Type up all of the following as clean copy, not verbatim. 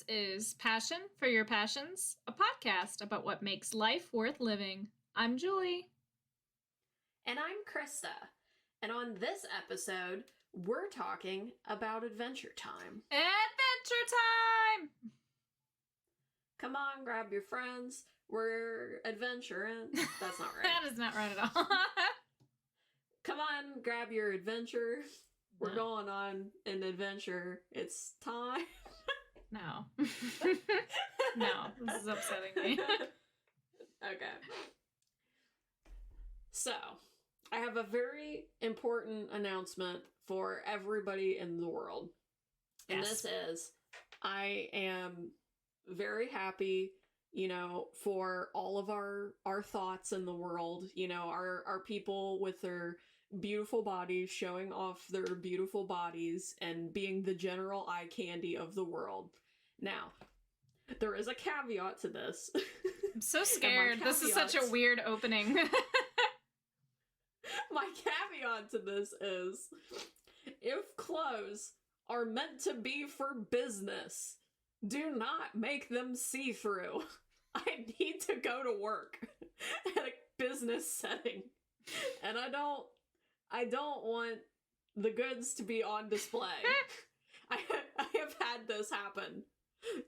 This is Passion for Your Passions, a podcast about what makes life worth living. I'm Julie. And I'm Krista. And on this episode, we're talking about Adventure Time. Adventure time! Come on, grab your friends. We're adventuring. That's not right. That is not right at all. Come on, grab your adventure. We're going on an adventure. It's time. No. No, this is upsetting me. Okay. So, I have a very important announcement for everybody in the world. And Yes. this is, I am very happy, for all of our thoughts in the world, our people with their beautiful bodies showing off their beautiful bodies and being the general eye candy of the world. Now, there is a caveat to this. I'm so scared. This is such a weird opening. My caveat to this is, if clothes are meant to be for business, do not make them see-through. I need to go to work at a business setting. And I don't want the goods to be on display. I have had this happen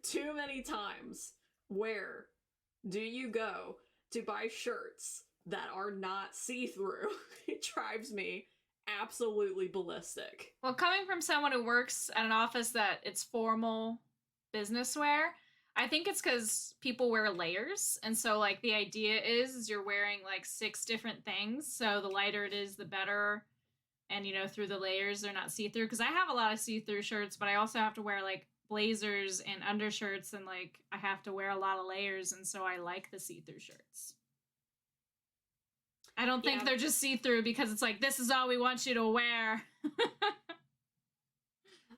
too many times. Where do you go to buy shirts that are not see-through? It drives me absolutely ballistic. Well, coming from someone who works at an office that it's formal business wear, I think it's because people wear layers. And so, the idea is you're wearing, 6 different things. So the lighter it is, the better. And, through the layers, they're not see-through. Because I have a lot of see-through shirts, but I also have to wear, blazers and undershirts. And, I have to wear a lot of layers. And so I like the see-through shirts. I don't think they're just see-through because it's this is all we want you to wear.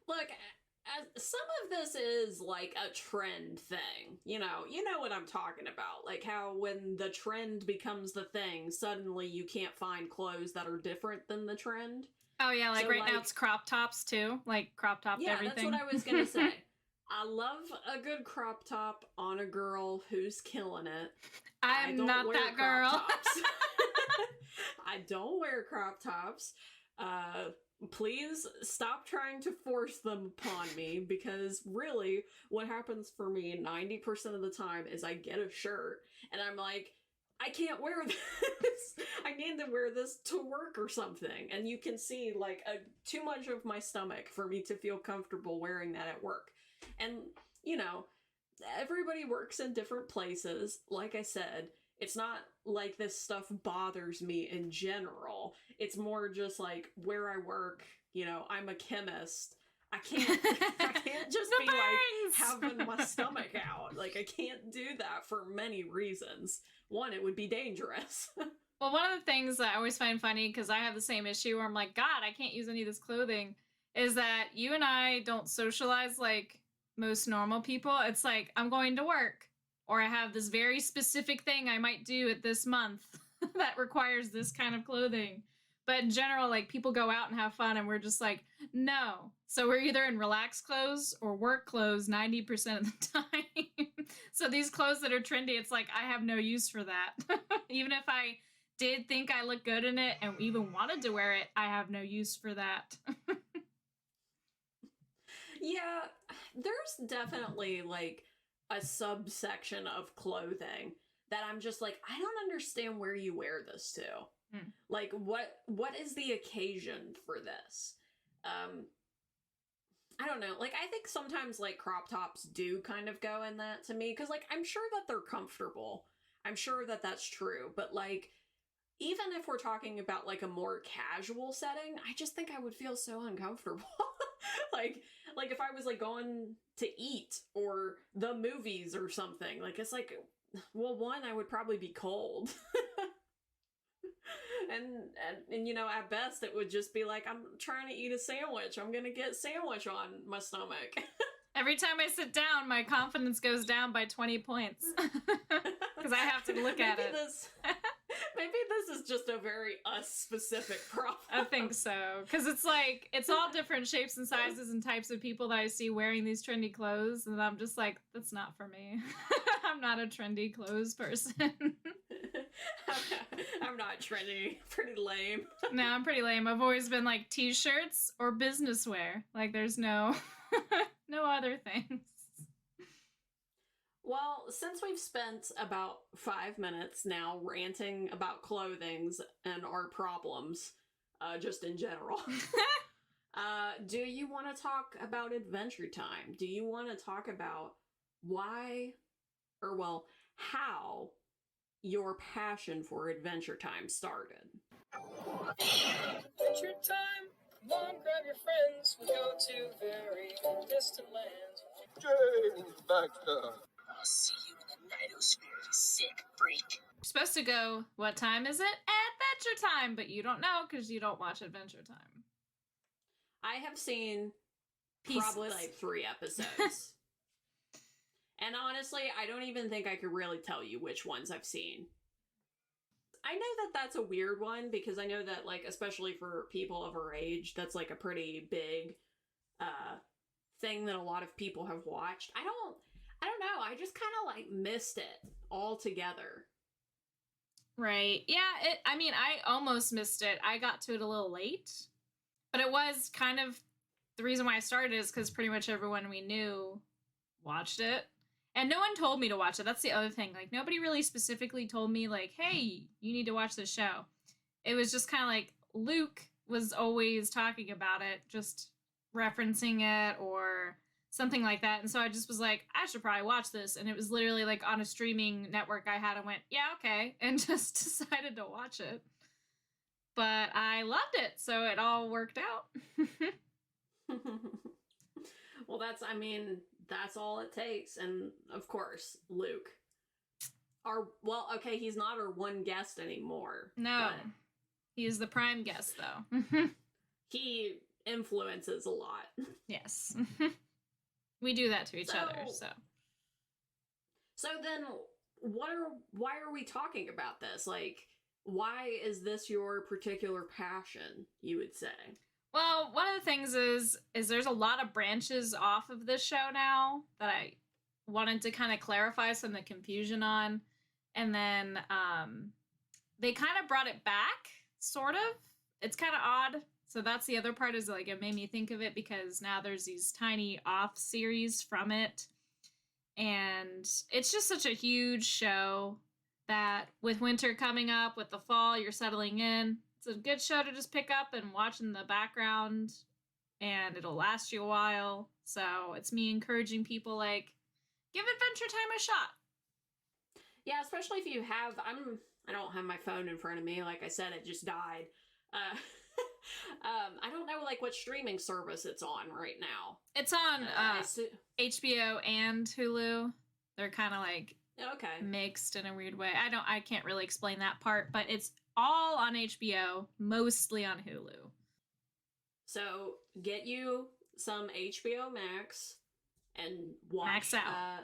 Look, some of this is a trend thing. You know what I'm talking about. How when the trend becomes the thing, suddenly you can't find clothes that are different than the trend. Oh yeah, now it's crop tops too. Crop top everything. Yeah, that's what I was gonna say. I love a good crop top on a girl who's killing it. I'm not that girl. I don't wear crop tops. Please stop trying to force them upon me, because really what happens for me 90% of the time is I get a shirt and I'm like, I can't wear this. I need to wear this to work or something. And you can see too much of my stomach for me to feel comfortable wearing that at work. And, everybody works in different places. Like I said, it's not like this stuff bothers me in general. It's more just where I work, I'm a chemist. I can't just be having my stomach out. I can't do that for many reasons. One, it would be dangerous. Well, one of the things that I always find funny, because I have the same issue where I'm God, I can't use any of this clothing, is that you and I don't socialize like most normal people. It's I'm going to work. Or I have this very specific thing I might do at this month that requires this kind of clothing. But in general, people go out and have fun, and we're just no. So we're either in relaxed clothes or work clothes 90% of the time. So these clothes that are trendy, it's I have no use for that. Even if I did think I looked good in it and even wanted to wear it, I have no use for that. Yeah, there's definitely a subsection of clothing that I'm just I don't understand where you wear this to. What is the occasion for this? I don't know. I think sometimes crop tops do kind of go in that to me, because I'm sure that they're comfortable. I'm sure that that's true. But even if we're talking about a more casual setting, I just think I would feel so uncomfortable. If I was going to eat or the movies or something, it's well, one, I would probably be cold. and at best it would just be I'm trying to eat a sandwich. I'm gonna get sandwich on my stomach. Every time I sit down, my confidence goes down by 20 points. Because I have to look at it. Maybe this is just a very us-specific problem. I think so. Because it's like, it's all different shapes and sizes and types of people that I see wearing these trendy clothes. And I'm just like, that's not for me. I'm not a trendy clothes person. I'm not trendy. Pretty lame. No, I'm pretty lame. I've always been like t-shirts or business wear. Like there's no, no other things. Well, since we've spent about 5 minutes now ranting about clothings and our problems, just in general, do you want to talk about Adventure Time? Do you want to talk about why, or well, how your passion for Adventure Time started? Adventure time! Come on, grab your friends. We'll go to very distant lands. James Baxter. I'll see you in the nightosphere, you sick freak. You're supposed to go, what time is it? Adventure Time! But you don't know because you don't watch Adventure Time. I have seen Pieces. probably like 3 episodes. And honestly, I don't even think I could really tell you which ones I've seen. I know that that's a weird one because I know that, like, especially for people of our age, that's like a pretty big thing that a lot of people have watched. I don't know. I just kind of like missed it altogether. Right. Yeah, I almost missed it. I got to it a little late. But it was kind of the reason why I started is because pretty much everyone we knew watched it. And no one told me to watch it. That's the other thing. Like, nobody really specifically told me, like, hey, you need to watch this show. It was just kind of like Luke was always talking about it, just referencing it or something like that. And so I just was like, I should probably watch this. And it was literally like on a streaming network I had and went, yeah, okay. And just decided to watch it. But I loved it. So it all worked out. Well, that's all it takes. And of course, Luke. He's not our one guest anymore. No. He is the prime guest, though. He influences a lot. Yes. We do that to each other, so. So then, why are we talking about this? Like, why is this your particular passion, you would say? Well, one of the things is there's a lot of branches off of this show now that I wanted to kind of clarify some of the confusion on. And then they kind of brought it back, sort of. It's kind of odd. So that's the other part is like it made me think of it because now there's these tiny off series from it. And it's just such a huge show that with winter coming up, with the fall, you're settling in. It's a good show to just pick up and watch in the background, and it'll last you a while. So it's me encouraging people, like, give Adventure Time a shot. Yeah, especially if you have, I don't have my phone in front of me. Like I said, it just died. I don't know, like, what streaming service it's on right now. It's on HBO and Hulu. They're kind of like mixed in a weird way. I can't really explain that part, but it's all on HBO, mostly on Hulu. So get you some HBO Max and watch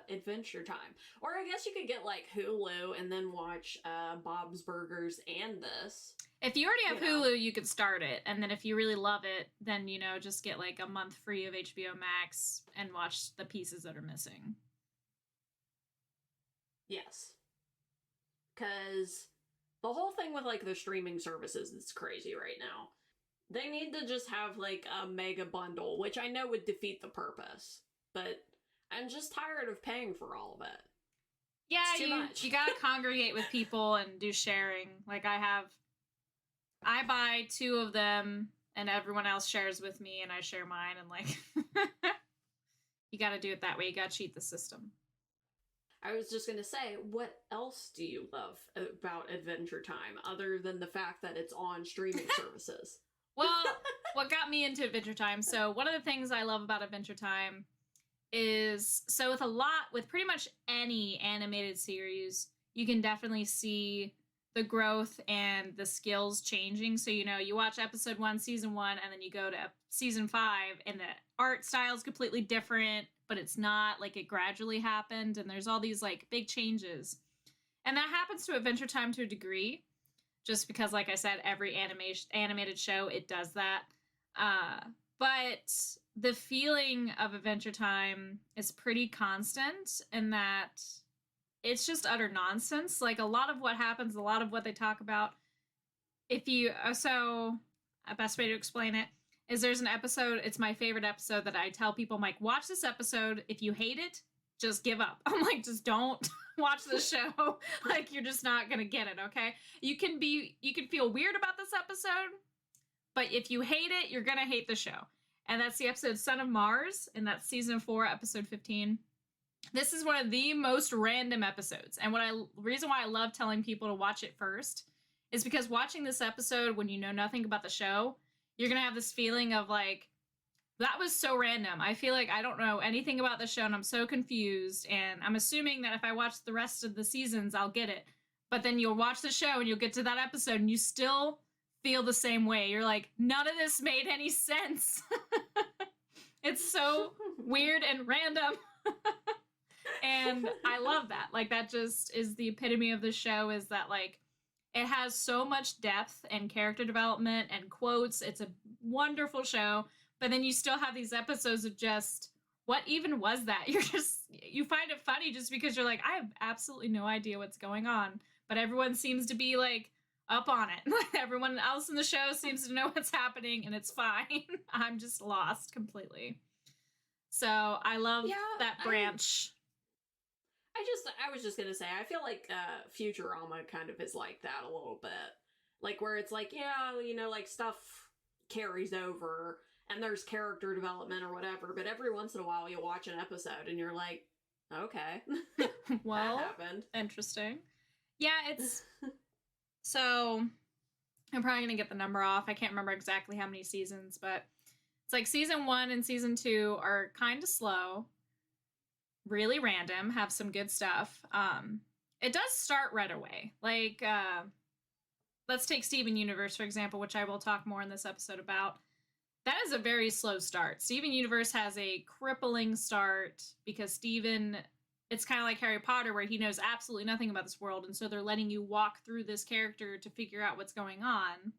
Adventure Time. Or I guess you could get like Hulu and then watch Bob's Burgers and this. If you already have Hulu, you could start it. And then if you really love it, then, just get like a month free of HBO Max and watch the pieces that are missing. Yes. Because the whole thing with, like, the streaming services is crazy right now. They need to just have, like, a mega bundle, which I know would defeat the purpose. But I'm just tired of paying for all of it. Yeah, you gotta congregate with people and do sharing. Like, I buy 2 of them, and everyone else shares with me, and I share mine, and, like, you gotta do it that way. You gotta cheat the system. I was just gonna say, what else do you love about Adventure Time other than the fact that it's on streaming services? Well, what got me into Adventure Time, so one of the things I love about Adventure Time is, so with pretty much any animated series, you can definitely see the growth and the skills changing. So, you watch episode 1, season 1, and then you go to season 5, and the art style is completely different, but it's not, like, it gradually happened, and there's all these, like, big changes. And that happens to Adventure Time to a degree. just because, like I said, every animated show, it does that. But the feeling of Adventure Time is pretty constant in that it's just utter nonsense. Like, a lot of what happens, a lot of what they talk about, if you, so a best way to explain it is there's an episode, it's my favorite episode that I tell people, I'm like, watch this episode. If you hate it, just give up. I'm like, just don't watch the show. Like, you're just not gonna get it, okay? You can feel weird about this episode, but if you hate it, you're gonna hate the show. And that's the episode Son of Mars, and that's season 4, episode 15. This is one of the most random episodes. And reason why I love telling people to watch it first is because watching this episode when you know nothing about the show, you're gonna have this feeling of like, that was so random. I feel like I don't know anything about the show and I'm so confused. And I'm assuming that if I watch the rest of the seasons, I'll get it. But then you'll watch the show and you'll get to that episode and you still feel the same way. You're like, none of this made any sense. It's so weird and random. And I love that. Like, that just is the epitome of the show, is that, like, it has so much depth and character development and quotes. It's a wonderful show. But then you still have these episodes of just, what even was that? You find it funny just because you're like, I have absolutely no idea what's going on. But everyone seems to be, like, up on it. Everyone else in the show seems to know what's happening, and it's fine. I'm just lost completely. So I love that branch. I was just gonna say, I feel like Futurama kind of is like that a little bit. Like, where it's like, yeah, you know, like, stuff carries over, and there's character development or whatever, but every once in a while you'll watch an episode and you're like, okay. Well, that happened. Interesting. Yeah, it's... So, I'm probably going to get the number off. I can't remember exactly how many seasons, but it's like season 1 and season 2 are kind of slow. Really random, have some good stuff. It does start right away. Like, let's take Steven Universe, for example, which I will talk more in this episode about. That is a very slow start. Steven Universe has a crippling start because Steven, it's kind of like Harry Potter, where he knows absolutely nothing about this world, and so they're letting you walk through this character to figure out what's going on.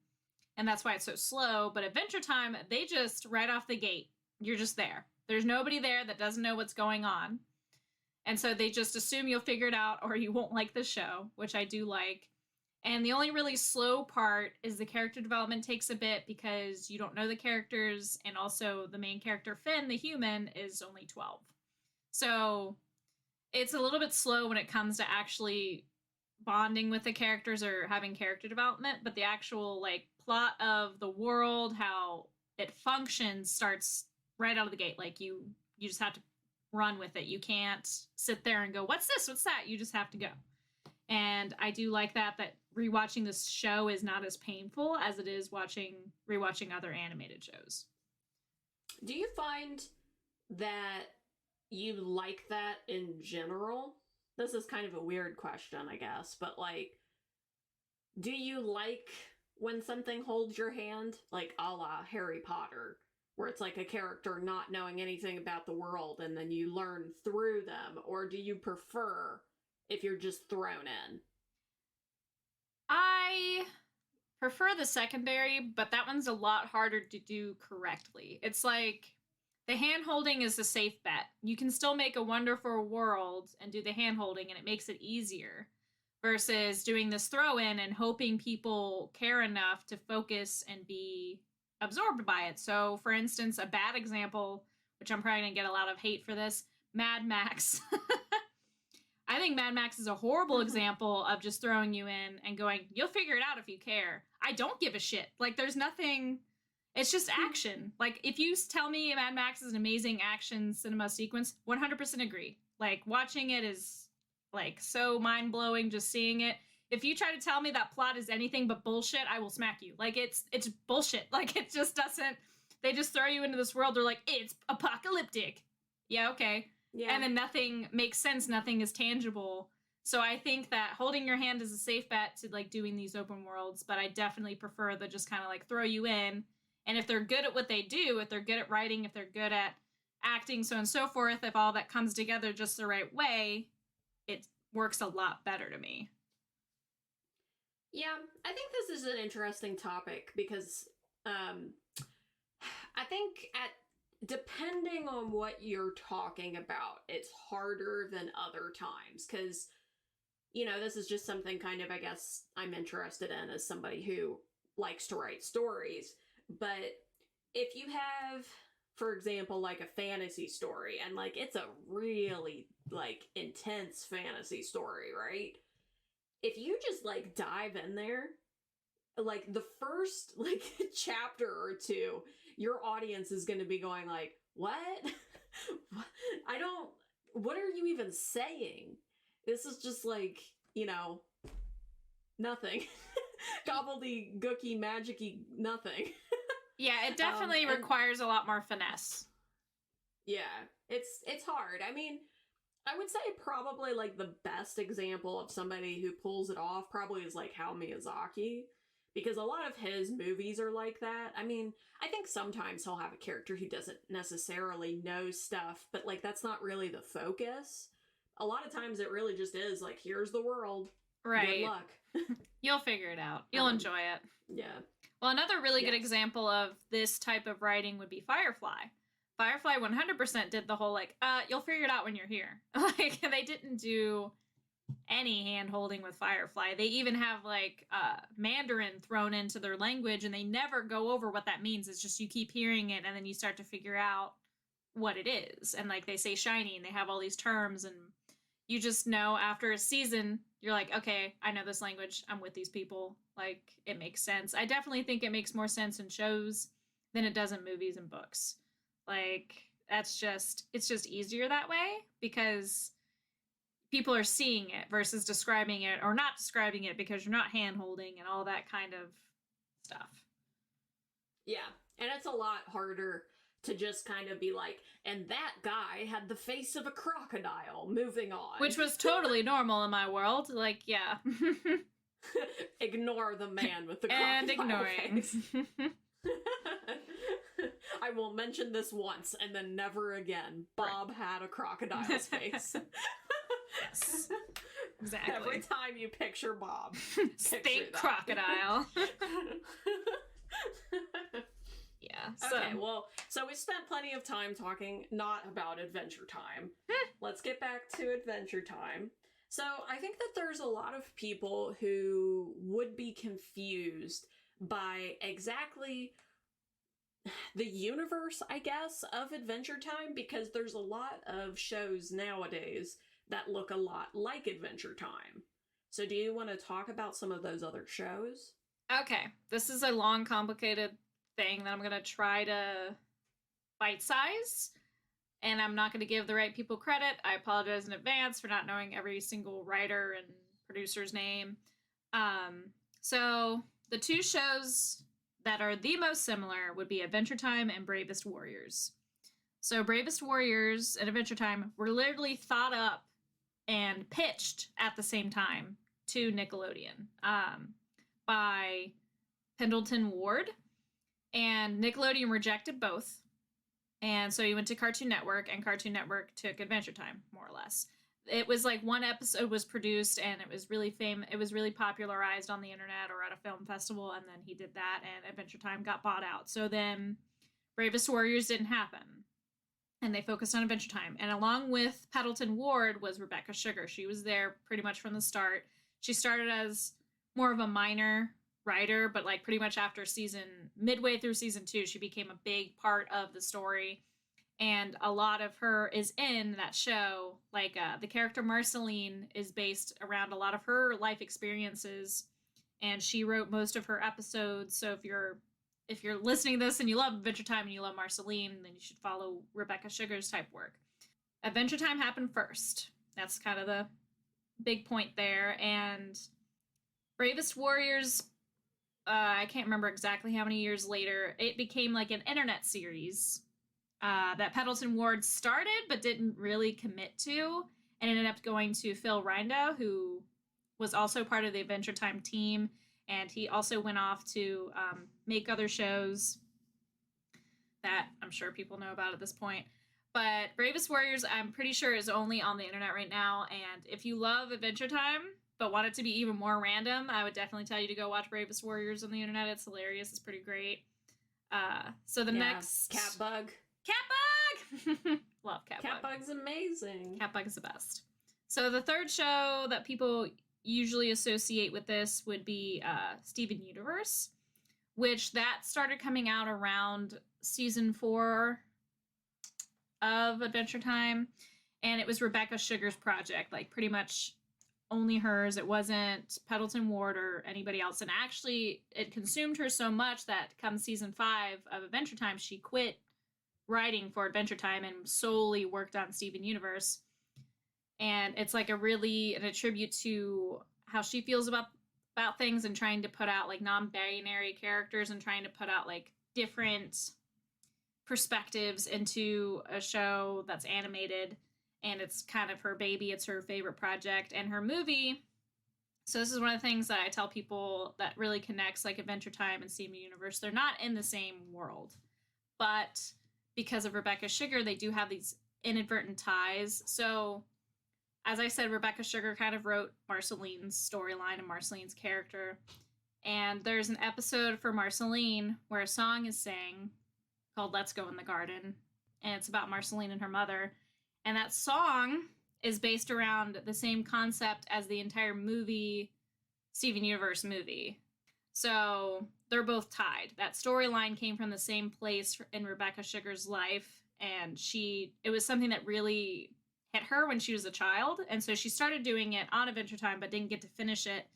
And that's why it's so slow. But Adventure Time, they just, right off the gate, you're just there. There's nobody there that doesn't know what's going on. And so they just assume you'll figure it out or you won't like the show, which I do like. And the only really slow part is the character development takes a bit because you don't know the characters, and also the main character, Finn, the human, is only 12. So it's a little bit slow when it comes to actually bonding with the characters or having character development, but the actual, like, plot of the world, how it functions, starts right out of the gate. Like, you just have to run with it. You can't sit there and go, what's this? What's that? You just have to go. And I do like that rewatching this show is not as painful as it is rewatching other animated shows. Do you find that you like that in general? This is kind of a weird question, I guess, but, like, do you like when something holds your hand, like a la Harry Potter, where it's like a character not knowing anything about the world and then you learn through them? Or do you prefer if you're just thrown in? I prefer the secondary, but that one's a lot harder to do correctly. It's like, the hand-holding is a safe bet. You can still make a wonderful world and do the hand-holding, and it makes it easier, versus doing this throw-in and hoping people care enough to focus and be absorbed by it. So, for instance, a bad example, which I'm probably going to get a lot of hate for this, Mad Max. I think Mad Max is a horrible example of just throwing you in and going, you'll figure it out if you care. I don't give a shit. Like, there's nothing... It's just action. Like, if you tell me Mad Max is an amazing action cinema sequence, 100% agree. Like, watching it is, like, so mind-blowing just seeing it. If you try to tell me that plot is anything but bullshit, I will smack you. Like, it's bullshit. Like, it just doesn't... They just throw you into this world. They're like, it's apocalyptic. Yeah, okay. Yeah. And then nothing makes sense. Nothing is tangible. So I think that holding your hand is a safe bet to, like, doing these open worlds, but I definitely prefer the just kind of, like, throw you in. And if they're good at what they do, if they're good at writing, if they're good at acting, so on and so forth, if all that comes together just the right way, it works a lot better to me. Yeah, I think this is an interesting topic because I think depending on what you're talking about, it's harder than other times because this is just something kind of, I guess, I'm interested in as somebody who likes to write stories. But if you have, for example, like a fantasy story, and like it's a really like intense fantasy story, right? If you just like dive in there, like the first like chapter or two, your audience is going to be going like, "What? I don't. What are you even saying? This is just like nothing, gobbledygooky, magicy, nothing." Yeah, it definitely requires a lot more finesse. Yeah, it's hard. I mean, I would say probably like the best example of somebody who pulls it off probably is like Hayao Miyazaki, because a lot of his movies are like that. I mean, I think sometimes he'll have a character who doesn't necessarily know stuff, but like that's not really the focus. A lot of times it really just is like, here's the world. Right. Good luck. You'll figure it out. You'll enjoy it. Yeah. Well, another really good example of this type of writing would be Firefly. Firefly 100% did the whole like, you'll figure it out when you're here. Like, they didn't do any hand-holding with Firefly. They even have like Mandarin thrown into their language, and they never go over what that means. It's just you keep hearing it, and then you start to figure out what it is. And like they say shiny, and they have all these terms, and you just know after a season, you're like, okay, I know this language. I'm with these people. Like, it makes sense. I definitely think it makes more sense in shows than it does in movies and books. Like, it's just easier that way because people are seeing it versus describing it or not describing it because you're not hand-holding and all that kind of stuff. Yeah, and it's a lot harder to just kind of be like, and that guy had the face of a crocodile, moving on. Which was totally normal in my world. Like, yeah. Ignore the man with the crocodile and ignoring. face. I will mention this once and then never again. Bob had a crocodile's face. Exactly. Every time you picture Bob, think crocodile. Yeah. Okay, well, so we spent plenty of time talking not about Adventure Time. Let's get back to Adventure Time. So I think that there's a lot of people who would be confused by exactly the universe, I guess, of Adventure Time, because there's a lot of shows nowadays that look a lot like Adventure Time. So do you want to talk about some of those other shows? Okay, this is a long, complicated thing that I'm going to try to bite-size, and I'm not going to give the right people credit. I apologize in advance for not knowing every single writer and producer's name. So the two shows that are the most similar would be Adventure Time and Bravest Warriors. So Bravest Warriors and Adventure Time were literally thought up and pitched at the same time to Nickelodeon by Pendleton Ward. And Nickelodeon rejected both. And so he went to Cartoon Network, and Cartoon Network took Adventure Time, more or less. It was like one episode was produced, and it was really it was really popularized on the internet or at a film festival, and then he did that, and Adventure Time got bought out. So then Bravest Warriors didn't happen, and they focused on Adventure Time. And along with Pendleton Ward was Rebecca Sugar. She was there pretty much from the start. She started as more of a minor writer, but like pretty much after midway through season 2, she became a big part of the story, and a lot of her is in that show. Like the character Marceline is based around a lot of her life experiences, and she wrote most of her episodes. So if you're listening to this and you love Adventure Time and you love Marceline, then you should follow Rebecca Sugar's type work. Adventure Time happened first. That's kind of the big point there. And Bravest Warriors, I can't remember exactly how many years later, it became like an internet series that Pendleton Ward started but didn't really commit to, and ended up going to Phil Rindo, who was also part of the Adventure Time team, and he also went off to make other shows that I'm sure people know about at this point. But Bravest Warriors, I'm pretty sure, is only on the internet right now, and if you love Adventure Time but want it to be even more random, I would definitely tell you to go watch Bravest Warriors on the internet. It's hilarious. It's pretty great. So the next... Catbug. Catbug! Love Catbug. Catbug's amazing. Catbug is the best. So the third show that people usually associate with this would be Steven Universe, which that started coming out around season 4 of Adventure Time, and it was Rebecca Sugar's project, like pretty much only hers. It wasn't Pendleton Ward or anybody else, and actually it consumed her so much that come season 5 of Adventure Time, she quit writing for Adventure Time and solely worked on Steven Universe. And it's like a tribute to how she feels about things, and trying to put out like non-binary characters and trying to put out like different perspectives into a show that's animated. And it's kind of her baby. It's her favorite project. And her movie, so this is one of the things that I tell people that really connects like Adventure Time and Steven Universe. They're not in the same world, but because of Rebecca Sugar, they do have these inadvertent ties. So as I said, Rebecca Sugar kind of wrote Marceline's storyline and Marceline's character. And there's an episode for Marceline where a song is sang called Let's Go in the Garden. And it's about Marceline and her mother. And that song is based around the same concept as the entire movie, Steven Universe movie. So they're both tied. That storyline came from the same place in Rebecca Sugar's life. And it was something that really hit her when she was a child. And so she started doing it on Adventure Time, but didn't get to finish it,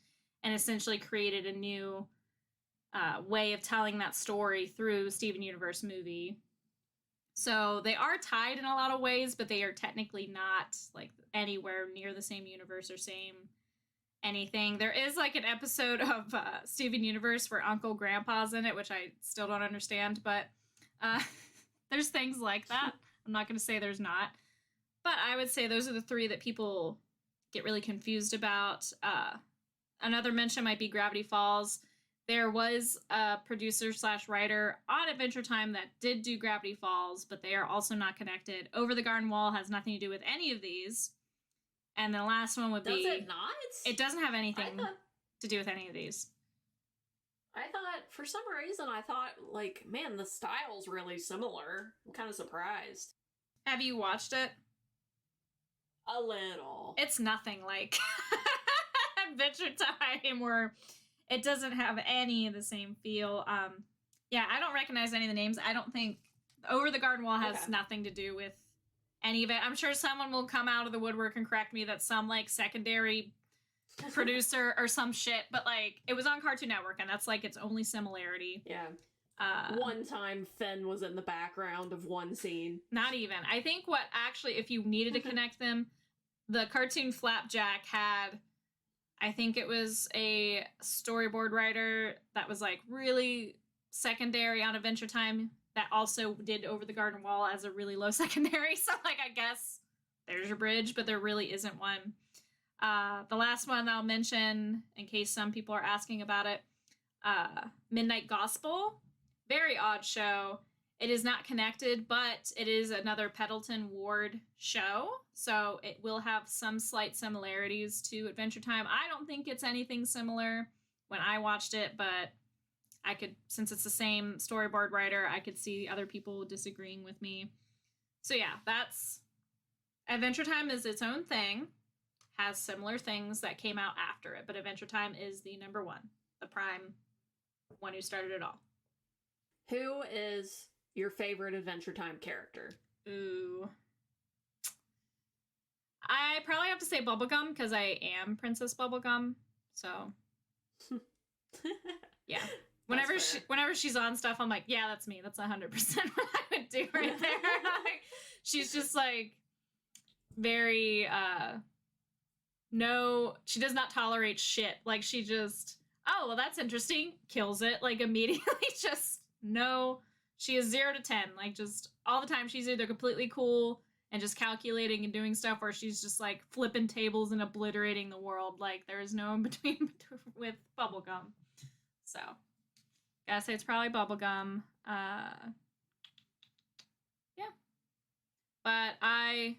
and essentially created a new way of telling that story through Steven Universe movie. So they are tied in a lot of ways, but they are technically not like anywhere near the same universe or same anything. There is like an episode of Steven Universe where Uncle Grandpa's in it, which I still don't understand, but there's things like that. I'm not going to say there's not, but I would say those are the 3 that people get really confused about. Another mention might be Gravity Falls. There was a producer/writer on Adventure Time that did do Gravity Falls, but they are also not connected. Over the Garden Wall has nothing to do with any of these. And the last one would be... Does it not? It doesn't have anything to do with any of these. I thought, for some reason, like, man, the style's really similar. I'm kind of surprised. Have you watched it? A little. It's nothing like Adventure Time, where it doesn't have any of the same feel. Yeah, I don't recognize any of the names. I don't think Over the Garden Wall has nothing to do with any of it. I'm sure someone will come out of the woodwork and correct me that some like secondary producer or some shit, but like it was on Cartoon Network, and that's like its only similarity. Yeah. One time Finn was in the background of one scene. Not even. I think what actually, if you needed to connect them, the cartoon Flapjack had, I think it was a storyboard writer that was like really secondary on Adventure Time that also did Over the Garden Wall as a really low secondary. So like, I guess there's your bridge, but there really isn't one. The last one I'll mention, in case some people are asking about it, Midnight Gospel. Very odd show. It is not connected, but it is another Pendleton Ward show, so it will have some slight similarities to Adventure Time. I don't think it's anything similar when I watched it, but I could, since it's the same storyboard writer, I could see other people disagreeing with me. So yeah, that's... Adventure Time is its own thing, has similar things that came out after it, but Adventure Time is the number one, the prime one who started it all. Who is your favorite Adventure Time character? Ooh. I probably have to say Bubblegum, because I am Princess Bubblegum, so... yeah. Whenever she's on stuff, I'm like, yeah, that's me. That's 100% what I would do right there. Like, she's just like very no, she does not tolerate shit. Like, she just, oh, well, that's interesting, kills it like immediately. Just no, she is 0 to 10, like just all the time. She's either completely cool and just calculating and doing stuff, or she's just like flipping tables and obliterating the world. Like, there is no in between with Bubblegum. So gotta say it's probably Bubblegum. Yeah. But I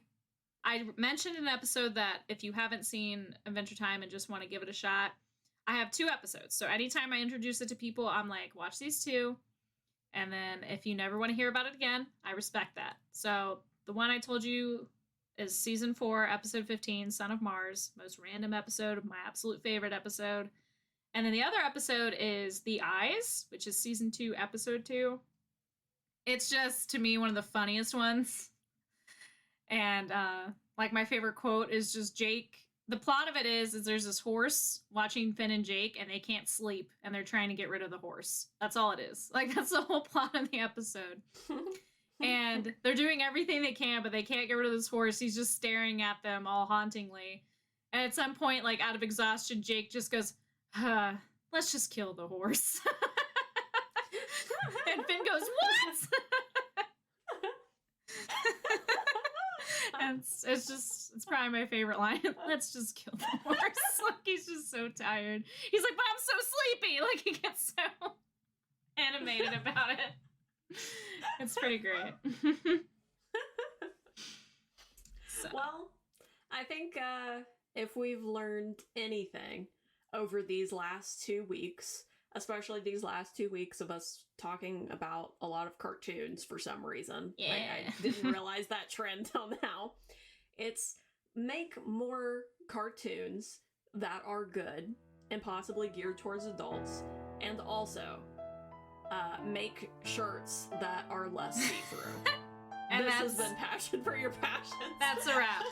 I mentioned in an episode that if you haven't seen Adventure Time and just want to give it a shot, I have 2 episodes. So anytime I introduce it to people, I'm like, watch these 2. And then if you never want to hear about it again, I respect that. So the one I told you is season 4, episode 15, Son of Mars. Most random episode, my absolute favorite episode. And then the other episode is The Eyes, which is season 2, episode 2. It's just, to me, one of the funniest ones. And like my favorite quote is just Jake. The plot of it is there's this horse watching Finn and Jake, and they can't sleep, and they're trying to get rid of the horse. That's all it is. Like, that's the whole plot of the episode. And they're doing everything they can, but they can't get rid of this horse. He's just staring at them all hauntingly. And at some point, like, out of exhaustion, Jake just goes, let's just kill the horse. And Finn goes, what? And it's probably my favorite line. Let's just kill the horse. Like, he's just so tired. He's like, but I'm so sleepy. Like, he gets so animated about it. It's pretty great. So. Well, I think if we've learned anything over these last 2 weeks, especially these last 2 weeks of us talking about a lot of cartoons for some reason. Yeah. I didn't realize that trend till now. It's make more cartoons that are good and possibly geared towards adults, and also make shirts that are less see-through. And this has been Passion for Your Passions. That's a wrap.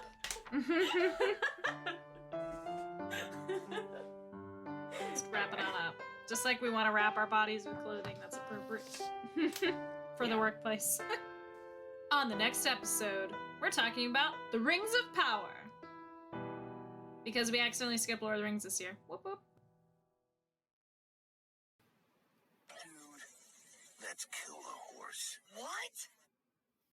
Let's wrap it on up. Just like we want to wrap our bodies with clothing that's appropriate for the workplace. On the next episode, we're talking about the Rings of Power. Because we accidentally skipped Lord of the Rings this year. Whoop whoop. Dude, let's kill the horse. What?